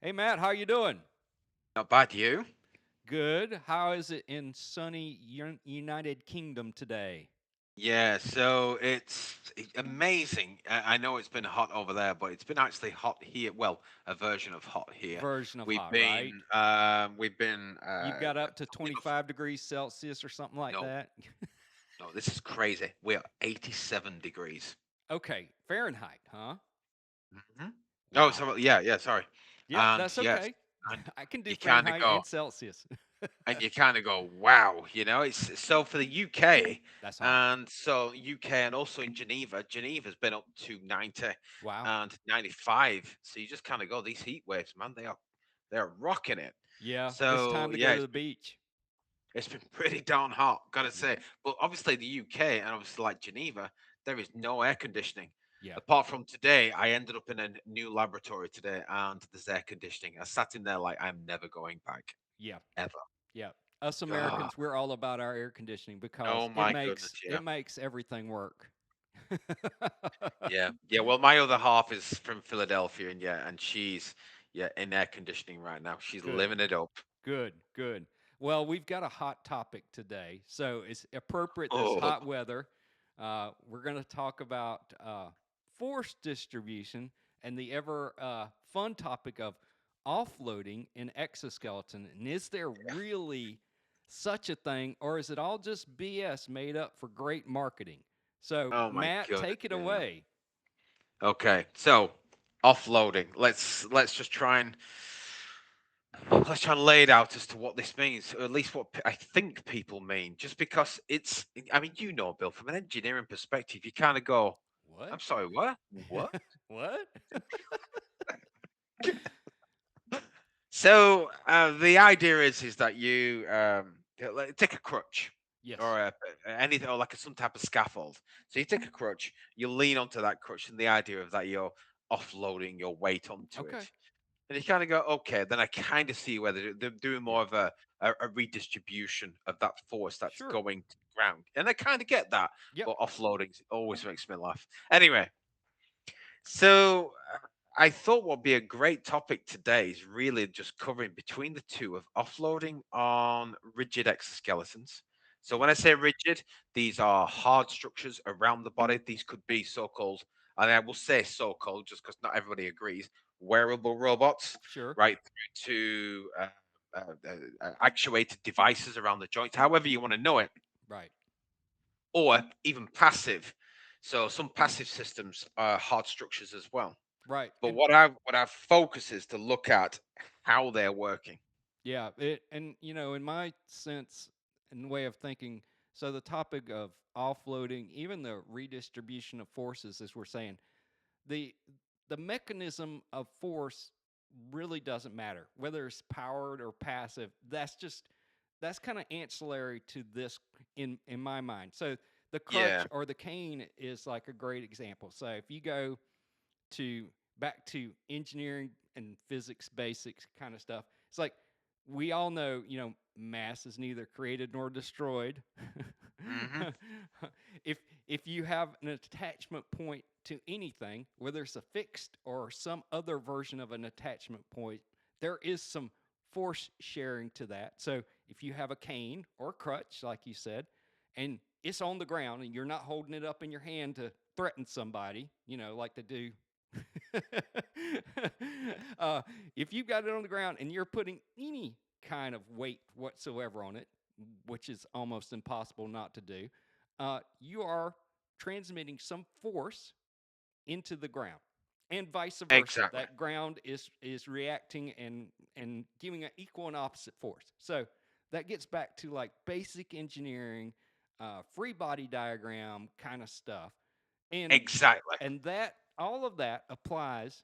Hey Matt, how you doing? Not bad, you? Good. How is it in sunny United Kingdom today? Yeah, so it's amazing. I know it's been hot over there, but it's been actually hot here. Well, a version of hot here. Version of We've hot, right? been, we've been. You've got up to Believe it 25 degrees Celsius or something like no, that. no, this is crazy. We're 87 degrees. Okay, Fahrenheit, huh? hmm Oh, Wow. so yeah, sorry. Yep, And that's yes, okay. and I can do you kind of Fahrenheit go, and Celsius. and you kind of go, wow, it's so for the UK, That's hot. and so UK, and also in Geneva. Geneva's been up to 90 Wow. and 95. So you just kind of go, these heat waves, man, they're rocking it. Yeah, it's So time to yeah, go to the beach. it's been pretty darn hot, gotta say. But obviously the UK and obviously like Geneva, there is no air conditioning. Yep, Apart from today, I ended up in a new laboratory today, and there's air conditioning. I sat in there like I'm never going back, yep, ever. yep. Us Ah, Americans, we're all about our air conditioning oh because it my makes goodness, yeah. it makes everything work. Yeah, yeah. Well, my other half is from Philadelphia, and yeah, and she's in air conditioning right now. She's Good. living it up. Good, good. Well, we've got a hot topic today, so it's appropriate. This Oh, hot weather. We're going to talk about force distribution and the ever fun topic of offloading in exoskeleton. And is there really such a thing, or is it all just BS made up for great marketing? So, oh my Matt, goodness, take it yeah. away. Okay, so offloading. Let's just try and lay it out as to what this means, or at least what I think people mean. Just because I mean, Bill, from an engineering perspective, you kind of go, What? "I'm sorry, what? What?" What? So the idea is that you take a crutch Yes. or anything, or like some type of scaffold. So you take a crutch, you lean onto that crutch, and the idea of that you're offloading your weight onto it, Okay. and you kind of go, okay, then I kind of see where they're doing Yeah. more of a redistribution of that force that's Sure. going to the ground, and I kind of get that, Yep. but offloading always makes me laugh. Anyway, so I thought what would be a great topic today is really just covering between the two of offloading on rigid exoskeletons. So when I Gotcha. say rigid, these are hard structures around the body. These could be so-called, and I will say so-called just because not everybody agrees, wearable robots, Sure. right through to actuated devices around the joints, however you want to know it, Right. or even passive. So some passive systems are hard structures as well. Right. But And what our focus is to look at how they're working. yeah, it and in my sense and way of thinking, so the topic of offloading, even the redistribution of forces, as we're saying, the the mechanism of force really doesn't matter. Whether it's powered or passive, that's kind of ancillary to this in my mind. So the crutch Yeah, or the cane is like a great example. So if you go to back to engineering and physics basics kind of stuff. It's like we all know, mass is neither created nor destroyed. hmm if if you have an attachment point to anything, whether it's a fixed or some other version of an attachment point, there is some force sharing to that. So if you have a cane or a crutch, like you said, and it's on the ground and you're not holding it up in your hand to threaten somebody, like they do. uh, if you've got it on the ground and you're putting any kind of weight whatsoever on it, which is almost impossible not to do, you are transmitting some force into the ground, and vice versa. exactly, That ground is reacting and giving an equal and opposite force. So that gets back to like basic engineering, free body diagram kind of stuff, and exactly. that all of that applies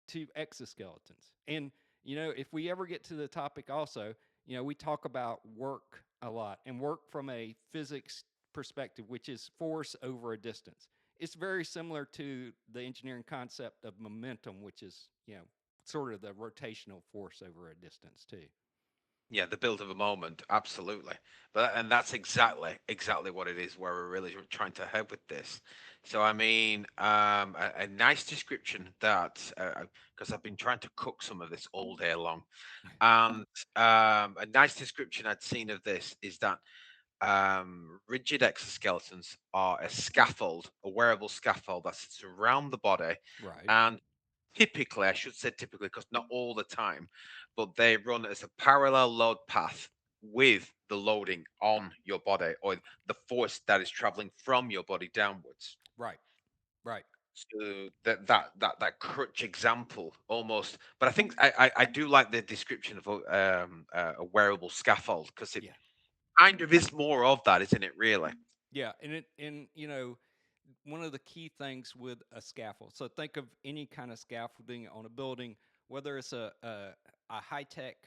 to exoskeletons. And if we ever get to the topic also, we talk about work a lot and work from a physics perspective, which is force over a distance. It's very similar to the engineering concept of momentum, which is, sort of the rotational force over a distance too. Yeah, the build of a moment, absolutely. But and that's exactly what it is where we're really trying to head with this. So I mean, a nice description that because I've been trying to cook some of this all day long, and a nice description I'd seen of this is that rigid exoskeletons are a scaffold, a wearable scaffold that sits around the body, Right, and typically, I should say typically because not all the time, but they run as a parallel load path with the loading on your body or the force that is traveling from your body downwards. right, right. So that crutch example almost, but I think I do like the description of a wearable scaffold because it Yeah, kind of is more of that, isn't it? Really. yeah. And one of the key things with a scaffold. So think of any kind of scaffolding on a building, whether it's a high tech,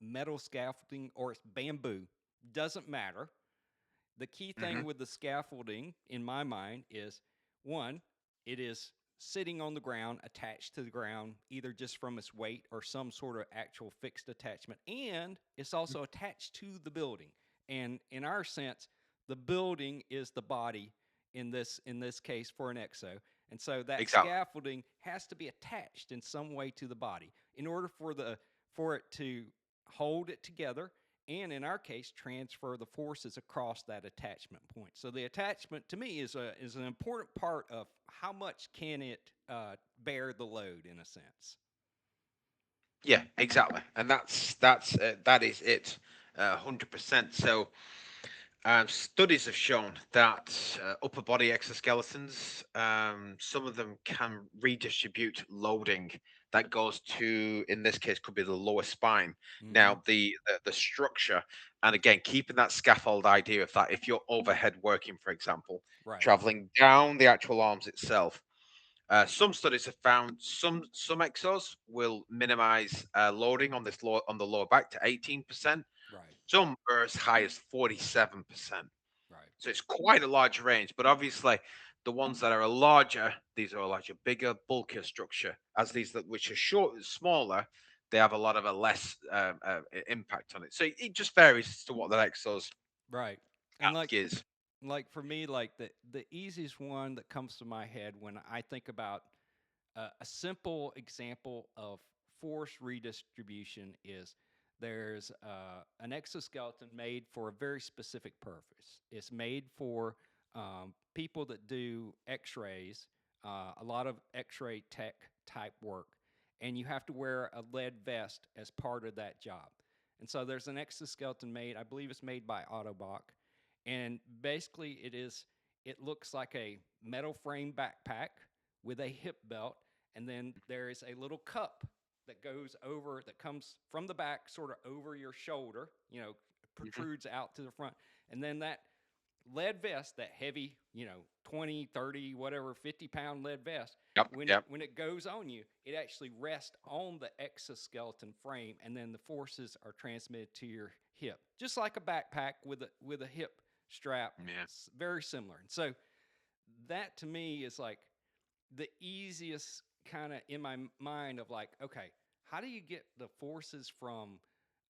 metal scaffolding or it's bamboo, doesn't matter. The key thing Hmm. with the scaffolding, in my mind, is one, it is sitting on the ground, attached to the ground, either just from its weight or some sort of actual fixed attachment. And it's also attached to the building. And in our sense, the building is the body in this case for an exo. And so that Exactly. scaffolding has to be attached in some way to the body in order for it to hold it together, and in our case transfer the forces across that attachment point. So the attachment to me is an important part of how much can it bear the load in a sense. Yeah, exactly, and that is it, 100%. So, studies have shown that upper body exoskeletons, some of them can redistribute loading that goes to, in this case, could be the lower spine. Mm-hmm. Now, the structure, and again, keeping that scaffold idea of that, if you're overhead working, for example, Right, traveling down the actual arms itself, some studies have found some exos will minimize loading on on the lower back to 18%. right, Some are as high as 47%. right, So it's quite a large range. But obviously, the ones that are larger, these are a larger, bigger, bulkier structure. As these that which are short, smaller, they have a lot of a less impact on it. So it just varies as to what that exo's right. And ask is. for me, like the easiest one that comes to my head when I think about a simple example of force redistribution is there's an exoskeleton made for a very specific purpose. It's made for people that do x-rays, a lot of x-ray tech type work, and you have to wear a lead vest as part of that job. And so there's an exoskeleton made, I believe it's made by Autobach, and basically it looks like a metal frame backpack with a hip belt, and then there is a little cup that goes over that comes from the back sort of over your shoulder, Mhm. protrudes out to the front, and then that lead vest, that heavy, 20, 30, whatever, 50-pound lead vest, Yep, when it yep. when it goes on you, it actually rests on the exoskeleton frame, and then the forces are transmitted to your hip, just like a backpack with a hip strap, Yeah. very similar. And so that to me is like the easiest kind of in my mind of like, okay, how do you get the forces from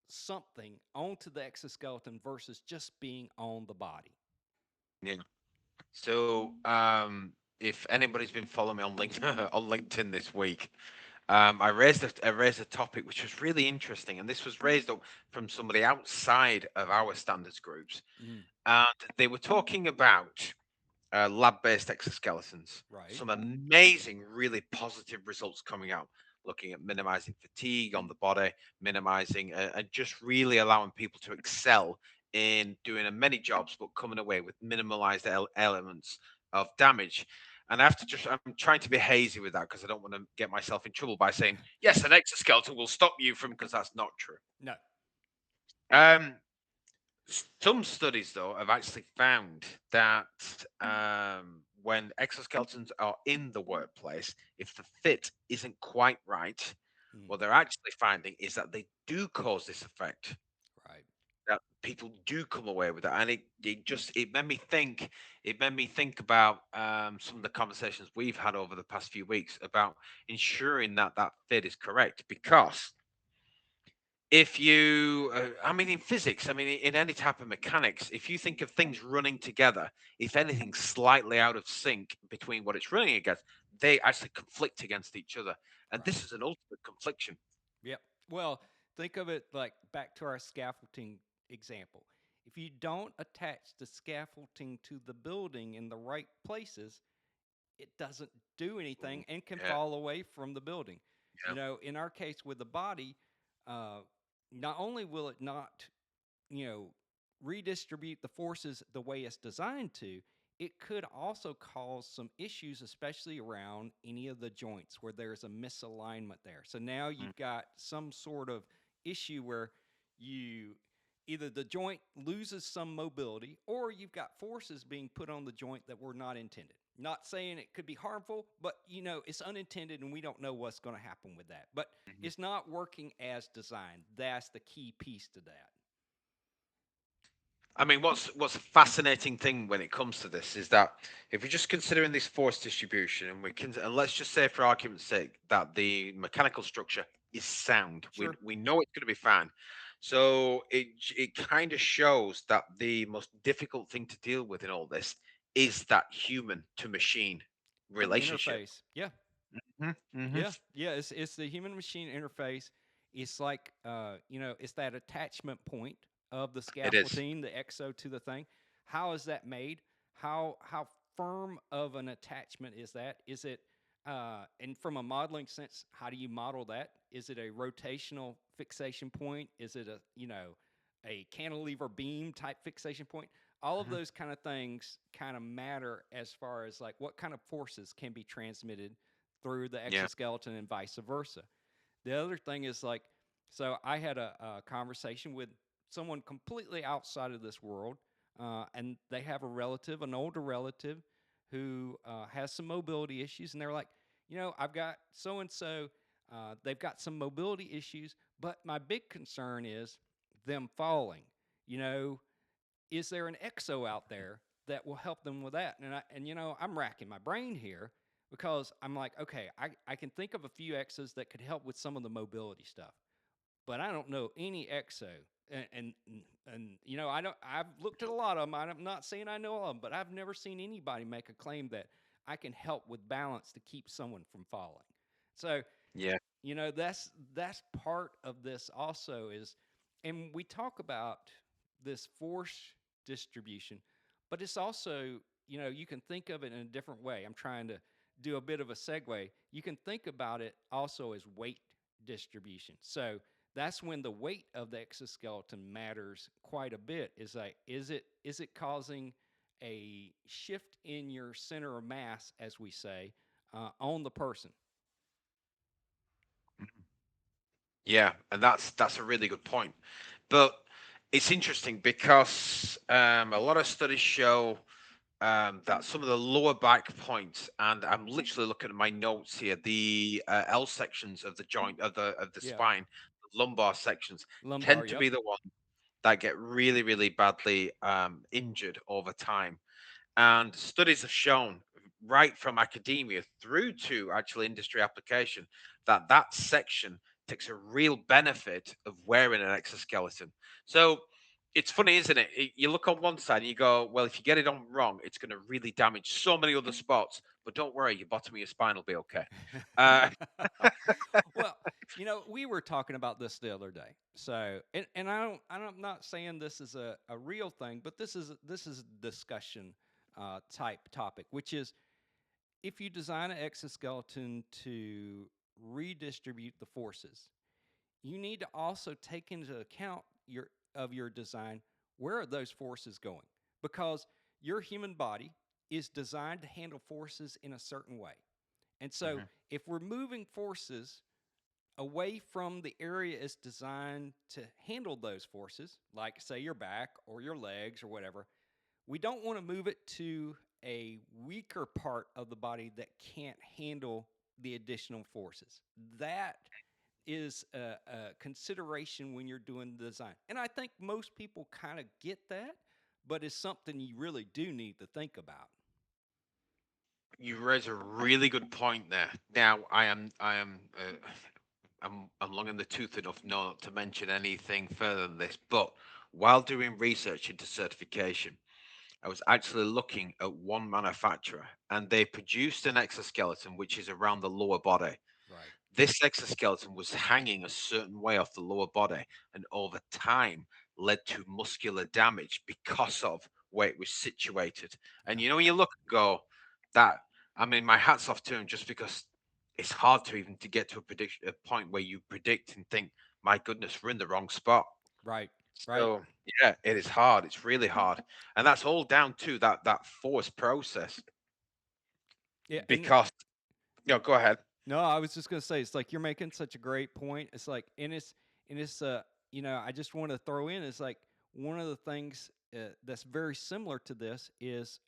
something onto the exoskeleton versus just being on the body? Yeah. So, if anybody's been following me on LinkedIn on LinkedIn this week, I raised a topic which was really interesting, and this was raised up from somebody outside of our standards groups, Mm, and they were talking about lab-based exoskeletons. right, Some amazing, really positive results coming out, looking at minimizing fatigue on the body, minimizing and just really allowing people to excel in doing many jobs, but coming away with minimalized elements of damage. And I have to just, I'm trying to be hazy with that because I don't want to get myself in trouble by saying, yes, an exoskeleton will stop you from, because that's not true. no, Um, some studies, though, have actually found that when exoskeletons are in the workplace, if the fit isn't quite right, mm, what they're actually finding is that they do cause this effect. right, That people do come away with that, and it made me think about some of the conversations we've had over the past few weeks about ensuring that that fit is correct, because if you, I mean, in physics, I mean, in any type of mechanics, if you think of things running together, if anything's slightly out of sync between what it's running against, they actually conflict against each other. And Right. this is an ultimate confliction. Yep. Well, think of it like back to our scaffolding example. If you don't attach the scaffolding to the building in the right places, it doesn't do Ooh, anything and can yeah, fall away from the building. yeah. In our case with the body, uh, not only will it not you know, redistribute the forces the way it's designed to, it could also cause some issues, especially around any of the joints where there's a misalignment there. So now Mm, you've got some sort of issue where you either the joint loses some mobility or you've got forces being put on the joint that were not intended. Not saying it could be harmful, but it's unintended and we don't know what's going to happen with that. But mhm. it's not working as designed. That's the key piece to that. I mean, what's a fascinating thing when it comes to this is that if we're just considering this force distribution, and and let's just say for argument's sake that the mechanical structure is sound, we Sure. we know it's going to be fine. So it kind of shows that the most difficult thing to deal with in all this is that human to machine The relationship. interface. Yeah. Hmm, hmm. Yeah. Yeah. It's the human machine interface. It's like, it's that attachment point of the It is. scaffolding, the exo to the thing. How is that made? How firm of an attachment is that? Is it, and from a modeling sense, how do you model that? Is it a rotational fixation point? Is it a cantilever beam type fixation point? All of Mhm. those kind of things kind of matter as far as like what kind of forces can be transmitted through the Yeah. exoskeleton and vice versa. The other thing is like, so I had a conversation with someone completely outside of this world, and they have a relative, an older relative, who has some mobility issues, and they're like, I've got so and so, they've got some mobility issues, but my big concern is them falling. You know, is there an exo out there that will help them with that? I'm racking my brain here because I'm like, okay, I can think of a few exos that could help with some of the mobility stuff, but I don't know any exo. I don't. I've looked at a lot of them. I'm not saying I know all of them, but I've never seen anybody make a claim that I can help with balance to keep someone from falling. So Yeah. that's part of this also is, and we talk about this force distribution, but it's also, you can think of it in a different way. I'm trying to do a bit of a segue. You can think about it also as weight distribution. So that's when the weight of the exoskeleton matters quite a bit. Is it causing a shift in your center of mass, as we say, on the person? Yeah, and that's a really good point. But it's interesting because a lot of studies show that some of the lower back points, and I'm literally looking at my notes here, the L sections of the joint of the Yeah, spine, the lumbar sections, lumbar. tend to Yep. be the ones that get really, really badly injured over time. And studies have shown, right from academia through to actual industry application, that that section takes a real benefit of wearing an exoskeleton. So it's funny, isn't it? You look on one side and you go, well, if you get it on wrong, it's going to really damage so many other spots. But don't worry, your bottom of your spine will be okay. Uh, Well, we were talking about this the other day. So, and I'm not saying this is a real thing, but this is a discussion type topic, which is if you design an exoskeleton to redistribute the forces, you need to also take into account your design, where are those forces going? Because your human body is designed to handle forces in a certain way. And so mhm. if we're moving forces away from the area it's designed to handle those forces, like say your back or your legs or whatever, we don't want to move it to a weaker part of the body that can't handle the additional forces. That is a consideration when you're doing the design. And I think most people kind of get that, but it's something you really do need to think about. You raise a really good point there. Now, I am I'm long in the tooth enough not to mention anything further than this. But while doing research into certification, I was actually looking at one manufacturer, and they produced an exoskeleton which is around the lower body. Right. This exoskeleton was hanging a certain way off the lower body, and over time led to muscular damage because of where it was situated. And Yeah. you know, when you look and go, that, I mean, my hat's off to him, just because it's hard to even to get to a point where you predict and think, my goodness, we're in the wrong spot. Right. Right. So yeah, it is hard. It's really hard, and that's all down to that force process. Yeah. And Because, go ahead. no, I was just gonna say it's like you're making such a great point. It's like and it's I just want to throw in it's like one of the things that's very similar to this is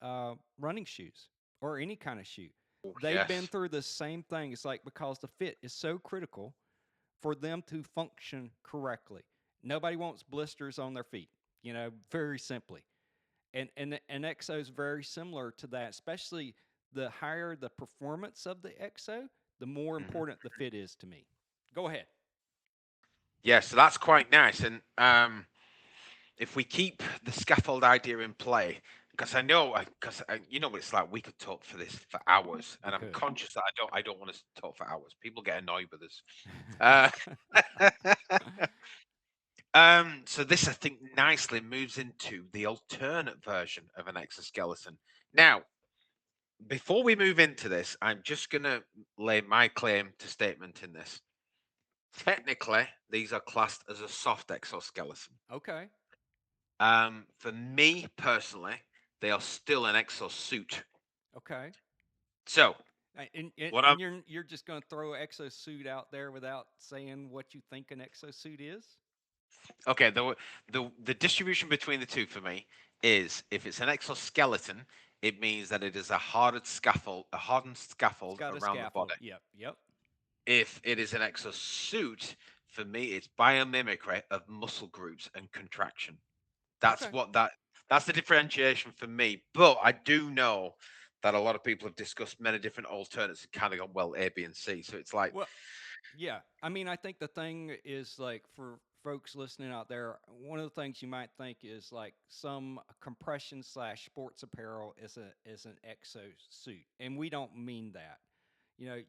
running shoes or any kind of shoe. Oh, They've been yes. through the same thing. It's like because the fit is so critical for them to function correctly. Nobody wants blisters on their feet, very simply. And Exo is very similar to that, especially the higher the performance of the Exo, the more Mhm. important the fit is to me. Go ahead. Yeah, so that's quite nice. And if we keep the scaffold idea in play, because because you know what it's like, we could talk for this for hours, We and I'm could. conscious that I don't want to talk for hours. People get annoyed with us. Uh, so this, I think, nicely moves into the alternate version of an exoskeleton. Now, before we move into this, I'm just gonna lay my claim to statement in this. Technically, these are classed as a soft exoskeleton. Okay. For me personally, they are still an exosuit. Okay. So, And, and, what I'm and you're just going to throw exosuit out there without saying what you think an exosuit is? okay, the distribution between the two for me is, if it's an exoskeleton, it means that it is a hardened It's scaffold got a around the scaffold. body. Yep. Yep. If it is an exosuit, for me, it's biomimicry of muscle groups and contraction. That's Okay. what that's the differentiation for me. But I do know that a lot of people have discussed many different alternates and kind of gone, well, A, B, and C. So it's like, Well, yeah. I mean, I think the thing is like for folks listening out there, one of the things you might think is like some compression slash sports apparel is an exo suit, and we don't mean that. You know,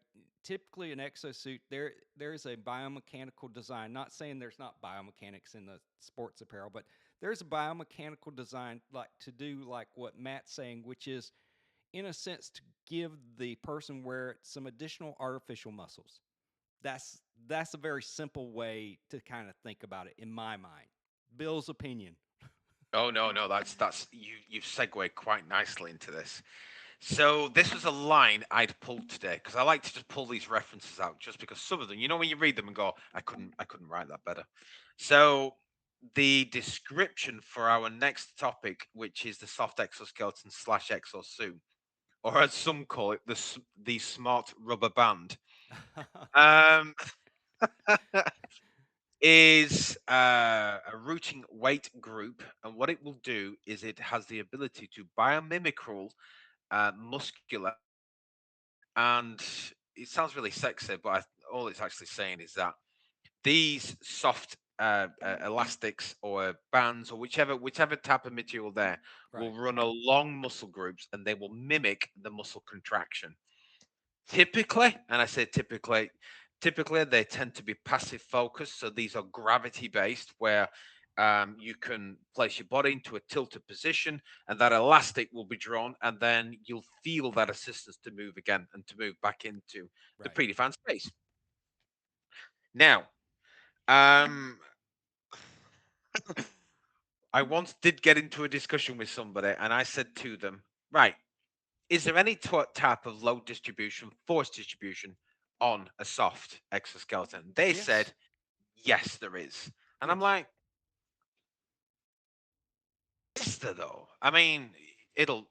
typically an exosuit there's a biomechanical design. Not saying there's not biomechanics in the sports apparel, but there's a biomechanical design like to do like what Matt's saying, which is in a sense to give the person wear it some additional artificial muscles. That's a very simple way to kind of think about it in my mind. Bill's opinion. oh no, no, that's you've segued quite nicely into this. So this was a line I'd pulled today, because I like to just pull these references out, just because some of them, when you read them and go, I couldn't write that better. So the description for our next topic, which is the soft exoskeleton slash exosuit, or as some call it, the smart rubber band, um, is a routing weight group, and what it will do is it has the ability to biomimicral muscular, and it sounds really sexy, but all it's actually saying is that these soft elastics or bands, or whichever type of material there, will Right. run along muscle groups, and they will mimic the muscle contraction. Typically, and I say typically they tend to be passive focused. So these are gravity based, where you can place your body into a tilted position, and that elastic will be drawn, and then you'll feel that assistance to move again and to move back into the Right. predefined space. Now, um, I once did get into a discussion with somebody, and I said to them, right, is there any type of load distribution, force distribution on a soft exoskeleton? They Yes. said, yes, there is. And I'm Yes. like, is there though? I mean, it'll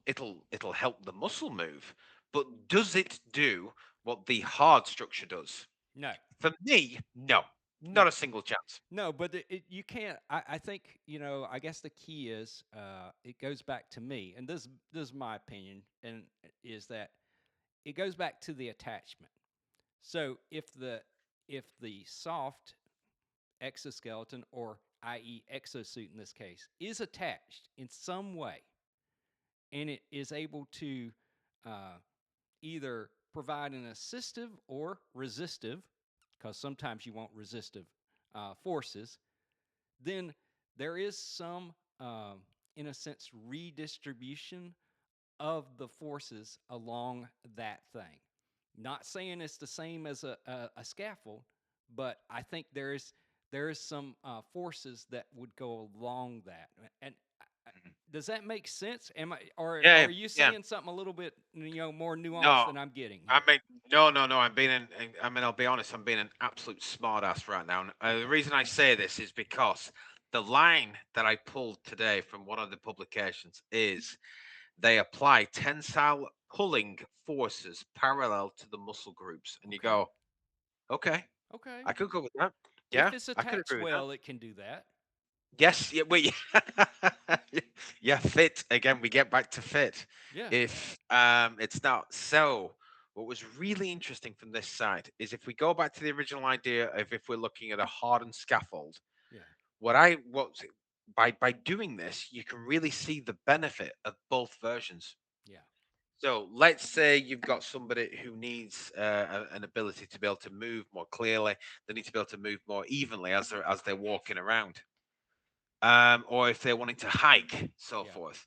help the muscle move, but does it do what the hard structure does? No. For me, no, No. not a single chance. No, but you can't. I think I guess the key is it goes back to me, and this is my opinion, and is that it goes back to the attachment. So if the soft exoskeleton, or i.e., exosuit in this case, is attached in some way and it is able to uh, either provide an assistive or resistive, because sometimes you want resistive forces, then there is some, in a sense, redistribution of the forces along that thing. Not saying it's the same as a scaffold, but I think there is some forces that would go along that. And Mhm. does that make sense? Am I, or Yeah, are you yeah. saying something a little bit more nuanced No, than I'm getting I here? mean, no. I'm being I mean, I'll be honest. I'm being an absolute smartass right now. And the Okay. reason I say this is because the line that I pulled today from one of the publications is they apply tensile pulling forces parallel to the muscle groups, and you Okay. go, okay, Okay. I could go with that. If Yeah, it's I could attached agree with that. well, it can do that. Yes, yeah, wait, yeah, fit again. We get back to fit. Yeah. If it's not so, what was really interesting from this side is if we go back to the original idea of if we're looking at a hardened scaffold, Yeah. what by doing this, you can really see the benefit of both versions. Yeah. So let's say you've got somebody who needs an ability to be able to move more clearly. They need to be able to move more evenly as they're walking around, or if they're wanting to hike, so Yeah. forth.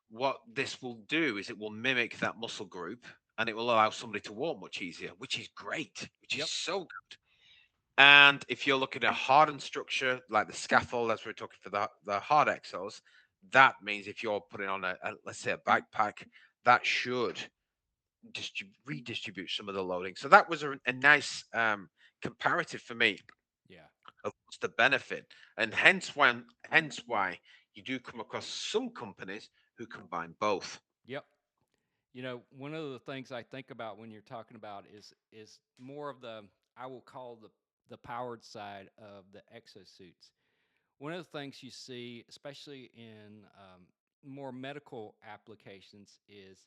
What this will do is it will mimic that muscle group and it will allow somebody to walk much easier, which is great, which is Yep. so good. And if you're looking at a hardened structure like the scaffold, as we're talking for the hard exos, that means if you're putting on let's say a backpack, that should redistribute some of the loading. So that was a nice comparative for me Yeah. of what's the benefit, and hence why you do come across some companies who combine both. Yep. One of the things I think about when you're talking about is more of the, I will call the powered side of the exosuits. One of the things you see, especially in more medical applications, is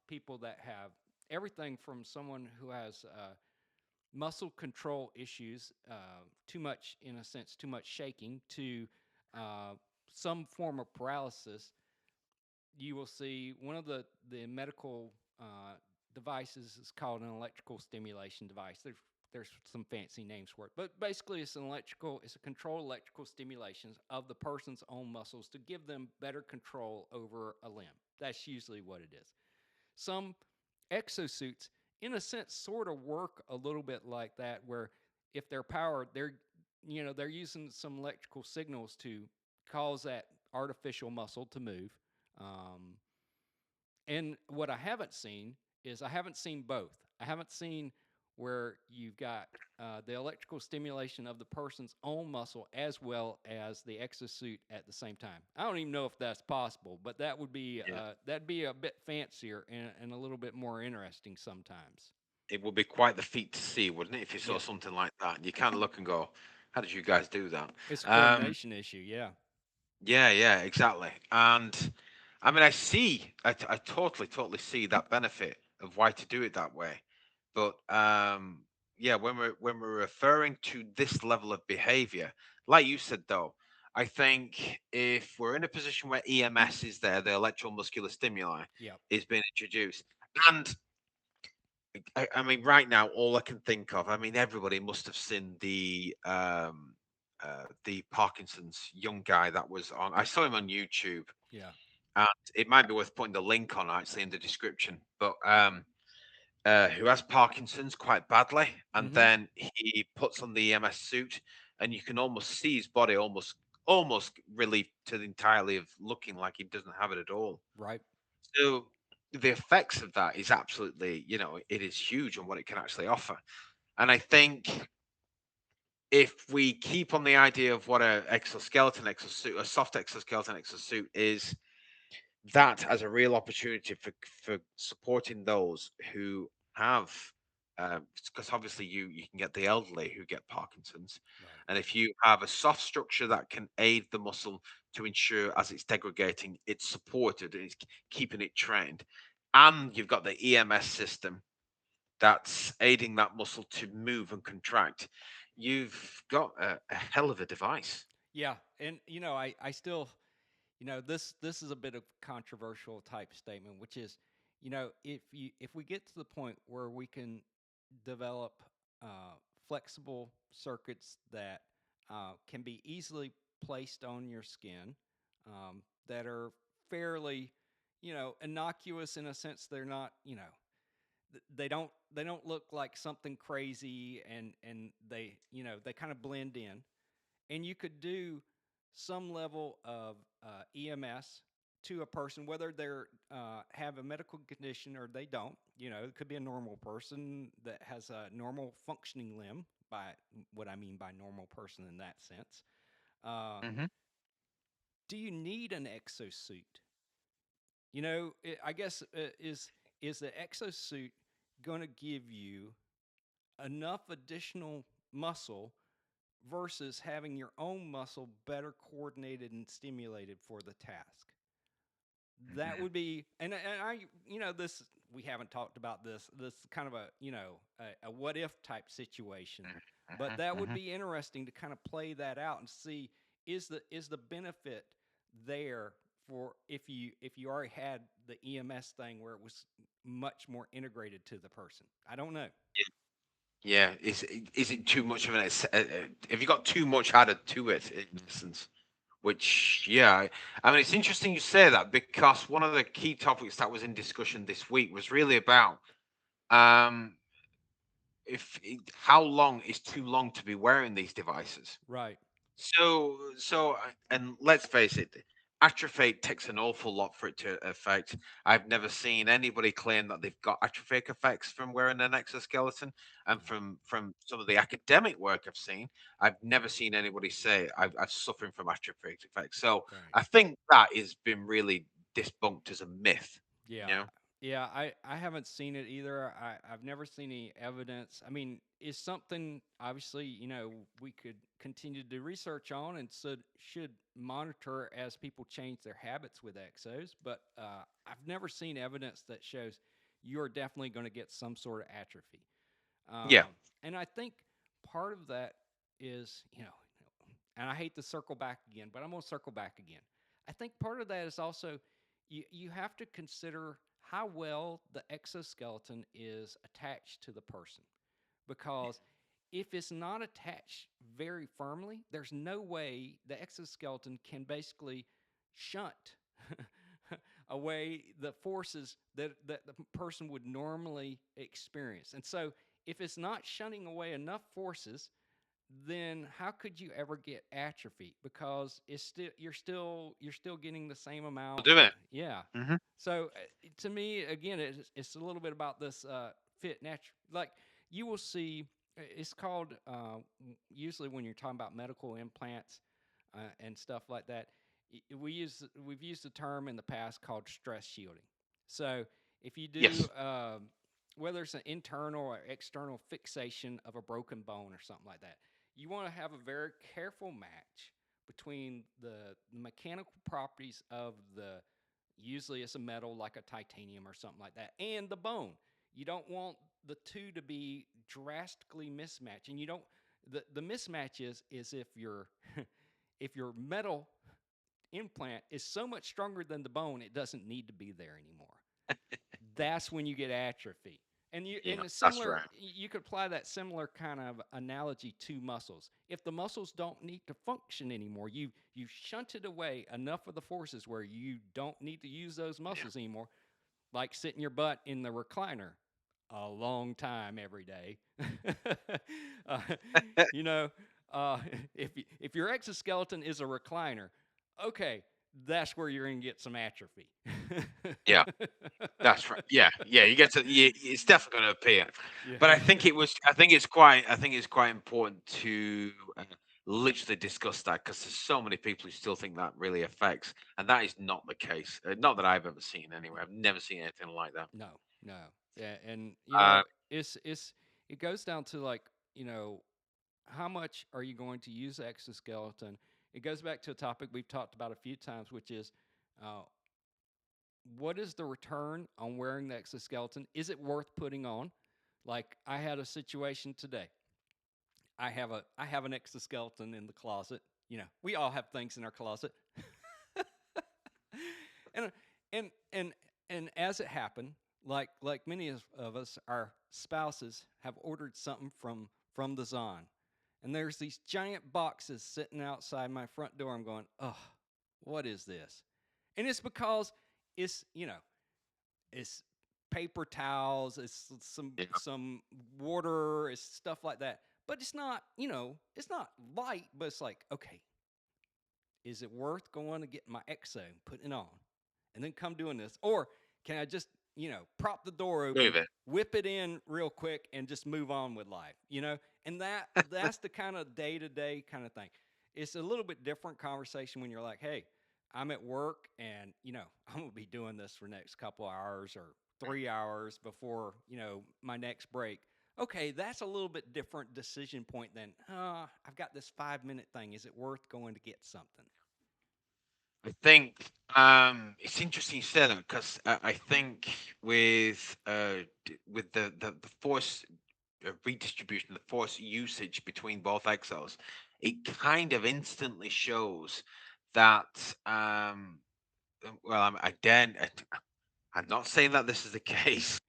people that have everything from someone who has muscle control issues, too much, in a sense, too much shaking, to uh, some form of paralysis. You will see one of the medical devices is called an electrical stimulation device. There's some fancy names for it, but basically it's a controlled electrical stimulation of the person's own muscles to give them better control over a limb. That's usually what it is. Some exosuits, in a sense, sort of work a little bit like that, where if they're powered, they're using some electrical signals to cause that artificial muscle to move. Um, and what I haven't seen is I haven't seen both. I haven't seen where you've got the electrical stimulation of the person's own muscle as well as the exosuit at the same time. I don't even know if that's possible, but Yeah, that'd be a bit fancier and a little bit more interesting sometimes. it would be quite the feat to see, wouldn't it, if you saw Yeah, something like that? And you kind of look and go, "How did you guys do that?" it's a Um, coordination issue. Yeah, yeah, exactly. And I mean, I totally see that benefit of why to do it that way. But yeah, when we're referring to this level of behavior, like you said, though, I think if we're in a position where EMS is there, the electromuscular stimuli yeah, is being introduced, and I mean, right now, all I can think of, I mean, everybody must have seen the Parkinson's young guy that was on. I saw him on YouTube, yeah. and it might be worth putting the link on actually in the description. But who has Parkinson's quite badly, and Mm-hmm. then he puts on the EMS suit, and you can almost see his body almost relieved to the entirely of looking like he doesn't have it at all. Right. So the effects of that is absolutely, it is huge on what it can actually offer. And I think if we keep on the idea of what a exoskeleton exosuit, a soft exoskeleton exosuit is, that as a real opportunity for supporting those who have, because obviously you can get the elderly who get Parkinson's, Right. and if you have a soft structure that can aid the muscle to ensure as it's degrading, it's supported and it's keeping it trained, and you've got the EMS system that's aiding that muscle to move and contract, you've got a hell of a device. Yeah, and I still, this is a bit of controversial type statement, which is, if we get to the point where we can develop flexible circuits that can be easily placed on your skin, that are fairly, innocuous in a sense. They're not, they don't look like something crazy, and they kind of blend in, and you could do some level of EMS to a person, whether they're have a medical condition or they don't. It could be a normal person that has a normal functioning limb. By what I mean by normal person in that sense, uh, Hmm. do you need an exosuit? I guess is the exosuit going to give you enough additional muscle versus having your own muscle better coordinated and stimulated for the task? That would be, and I, this, we haven't talked about this. This is kind of a, a what if type situation, but that would Hmm. be interesting to kind of play that out and see, is the benefit there for, if you already had the EMS thing where it was much more integrated to the person. I don't know. Yeah, is it too much of have you got too much added to it in essence? Which, yeah, I mean, it's interesting you say that because one of the key topics that was in discussion this week was really about um, how long is too long to be wearing these devices. Right. And let's face it, atrophy takes an awful lot for it to affect. I've never seen anybody claim that they've got atrophic effects from wearing an exoskeleton, and No. from some of the academic work I've seen, I've never seen anybody say I'm suffering from atrophic effects. So Right. I think that has been really debunked as a myth. You Yeah. know? Yeah, I haven't seen it either. I've never seen any evidence. I mean, it's something obviously, we could continue to do research on, and should monitor as people change their habits with exos. But I've never seen evidence that shows you're definitely going to get some sort of atrophy. Yeah. And I think part of that is, and I hate to circle back again, but I'm going to circle back again. I think part of that is also, you have to consider how well the exoskeleton is attached to the person. Because if it's not attached very firmly, there's no way the exoskeleton can basically shunt away the forces that the person would normally experience. And so, if it's not shunting away enough forces, then how could you ever get atrophy? Because you're still getting the same amount. Do it. Yeah. Hmm. So to me, again, it's a little bit about this fit natural. Like, you will see, it's called usually when you're talking about medical implants and stuff like that. We've used the term in the past called stress shielding. So if you do, Yes. whether it's an internal or external fixation of a broken bone or something like that, you want to have a very careful match between the mechanical properties of the, usually it's a metal like a titanium or something like that, and the bone. You don't want the two to be drastically mismatched, and you don't. The mismatch is if your if your metal implant is so much stronger than the bone, it doesn't need to be there anymore. That's when you get atrophy. And you Yeah, in a that's similar, right. you could apply that similar kind of analogy to muscles. If the muscles don't need to function anymore, you've shunted away enough of the forces where you don't need to use those muscles anymore, like sitting your butt in the recliner a long time every day. uh, you know, uh, if your exoskeleton is a recliner, okay, that's where you're going to get some atrophy. Yeah. That's right. Yeah, yeah. You get to. Yeah, it's definitely going to appear. Yeah. But I think it was. I think it's quite. I think it's quite important to literally discuss that because there's so many people who still think that really affects, and that is not the case. Not that I've ever seen anyway. I've never seen anything like that. No, no. Yeah, and Uh, it goes down to, like, how much are you going to use the exoskeleton? It goes back to a topic we've talked about a few times, which is, uh, what is the return on wearing the exoskeleton? Is it worth putting on? Like I had a situation today. I have an exoskeleton in the closet. We all have things in our closet. and and and and as it happened, like many of us, our spouses have ordered something from the Zon, and there's these giant boxes sitting outside my front door. I'm going, oh, what is this? And it's because it's paper towels, it's Yeah. some water, it's stuff like that. But it's not light, but it's like, okay, is it worth going to get my exo and putting it on and then come doing this? Or can I just, prop the door Move open, it. whip it in real quick and just move on with life, And that's the kind of day-to-day kind of thing. It's a little bit different conversation when you're like, hey, I'm at work and, I'm going to be doing this for the next couple hours or 3 hours before, my next break. Okay, that's a little bit different decision point than, I've got this 5 minute thing. Is it worth going to get something? I think it's interesting you say that because I think with the force redistribution, the force usage between both exos, it kind of instantly shows that. Well, I'm not saying that this is the case,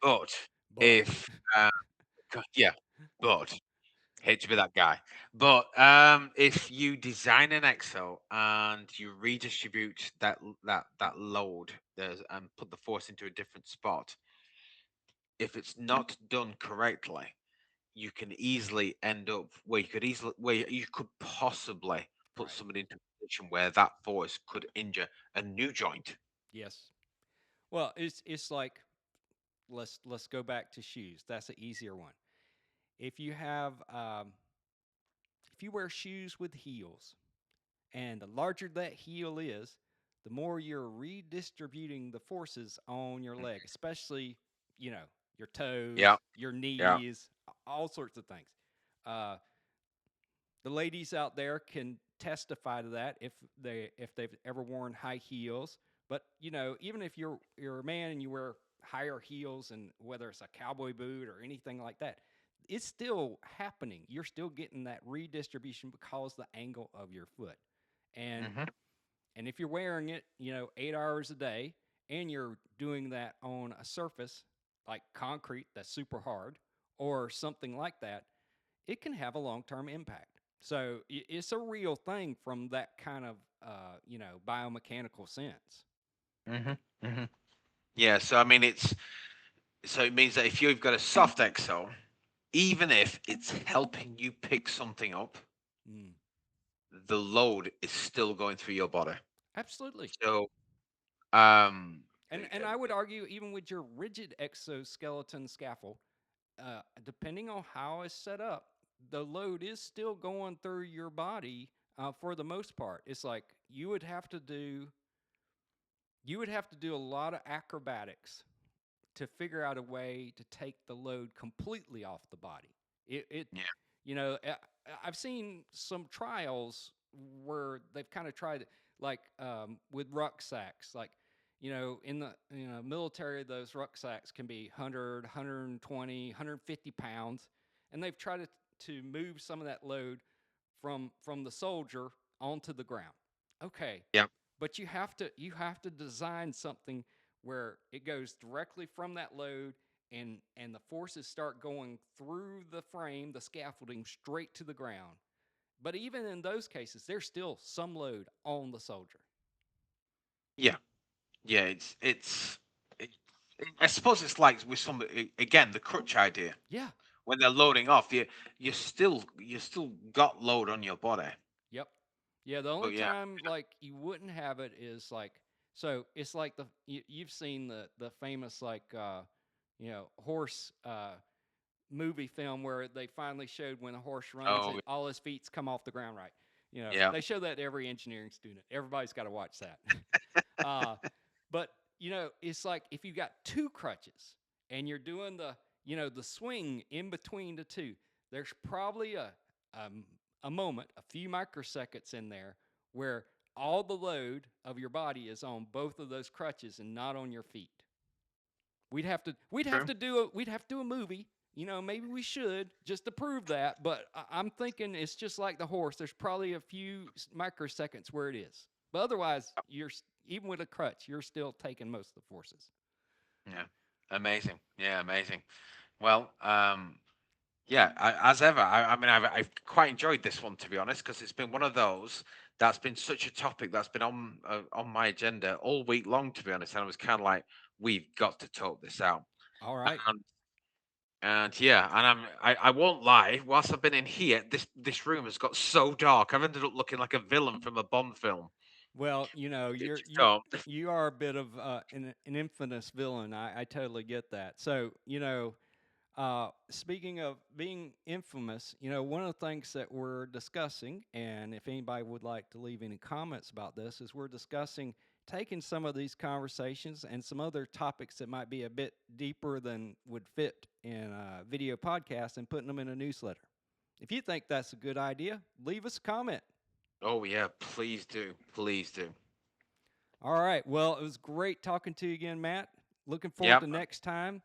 but But if yeah, but hate to be that guy. But if you design an exo and you redistribute that load and put the force into a different spot, if it's not done correctly, you can easily end up where you could possibly put right. somebody into a position where that force could injure a new joint. Yes. Well, it's like let's go back to shoes. That's an easier one. If you have if you wear shoes with heels, and the larger that heel is, the more you're redistributing the forces on your leg, especially you know your Yeah, toes, your yeah. knees, all sorts of things. Uh, the ladies out there can testify to that if they've ever worn high heels. But even if you're a man and you wear higher heels, and whether it's a cowboy boot or anything like that, it's still happening. You're still getting that redistribution because the angle of your foot. And Hmm. and if you're wearing it, 8 hours a day, and you're doing that on a surface like concrete that's super hard or something like that, it can have a long term impact. So it's a real thing from that kind of biomechanical sense. Hmm. Hmm. Yeah, so I mean, it means that if you've got a soft exo, even if it's helping you pick something up, Mm, the load is still going through your body. absolutely. So, um, And I would argue even with your rigid exoskeleton scaffold, depending on how it's set up, the load is still going through your body for the most part. It's like you would have to do a lot of acrobatics to figure out a way to take the load completely off the body. It yeah, you know I- I've seen some trials where they've kind of tried it, like with rucksacks, like in the military, those rucksacks can be 100, 120, 150 pounds, and they've tried to move some of that load from the soldier onto the ground. Okay, yeah, but you have to design something where it goes directly from that load, and the forces start going through the frame, the scaffolding, straight to the ground. But even in those cases, there's still some load on the soldier. yeah, yeah. It, I suppose it's like with again the crutch idea. Yeah. When they're loading off, you still got load on your body. Yep. Yeah, the only But yeah, time like you wouldn't have it is like, so it's like you've seen the famous like horse movie film where they finally showed when a horse runs oh and all his feet come off the ground right. yeah, They show that to every engineering student. Everybody's got to watch that. uh, but it's like if you got two crutches and you're doing the swing in between the two, there's probably um, a moment, a few microseconds in there where all the load of your body is on both of those crutches and not on your feet. We'd have True. to do a movie. Maybe we should just to prove that. But I'm thinking it's just like the horse. There's probably a few microseconds where it is, but otherwise, even with a crutch, you're still taking most of the forces. Yeah. Amazing. Yeah, amazing. Well, yeah, as ever, I mean, I've quite enjoyed this one to be honest, because it's been one of those that's been such a topic that's been on my agenda all week long, to be honest. And I was kind of like, we've got to talk this out. All right. And, and yeah, and I won't lie. Whilst I've been in here, this room has got so dark. I've ended up looking like a villain from a Bond film. Well, It you're just you don't. you are a bit of an infamous villain. I totally get that. So speaking of being infamous, one of the things that we're discussing, and if anybody would like to leave any comments about this, is we're discussing taking some of these conversations and some other topics that might be a bit deeper than would fit in a video podcast and putting them in a newsletter. If you think that's a good idea, leave us a comment. Oh yeah, please do, please do. All right. Well, it was great talking to you again, Matt. Looking forward Yep. to next time.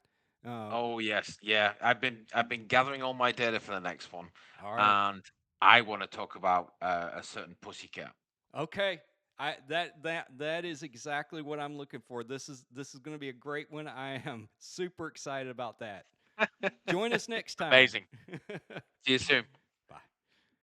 Uh, Oh yes, yeah. I've been gathering all my data for the next one, all right. and I want to talk about a certain pussycat. Okay. That is exactly what I'm looking for. This is going to be a great one. I am super excited about that. Join us next time. Amazing. See you soon.